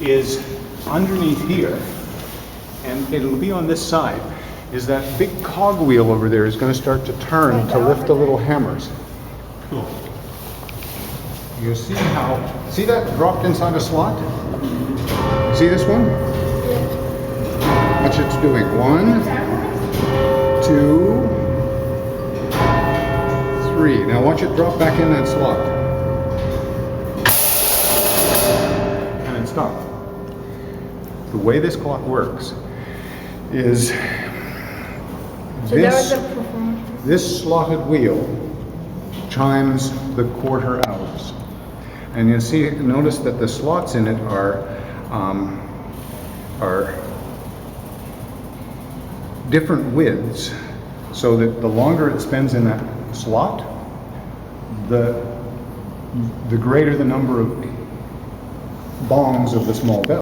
is underneath here, and it'll be on this side, is that big cogwheel over there is going to start to turn to lift the little hammers. Cool. You see that dropped inside a slot? See this one? Watch it's doing. 1, 2, 3. Now watch it drop back in that slot. And it stopped. The way this clock works is this slotted wheel chimes the quarter hours. And you see, notice that the slots in it are different widths, so that the longer it spends in that slot, the greater the number of bongs of the small bell.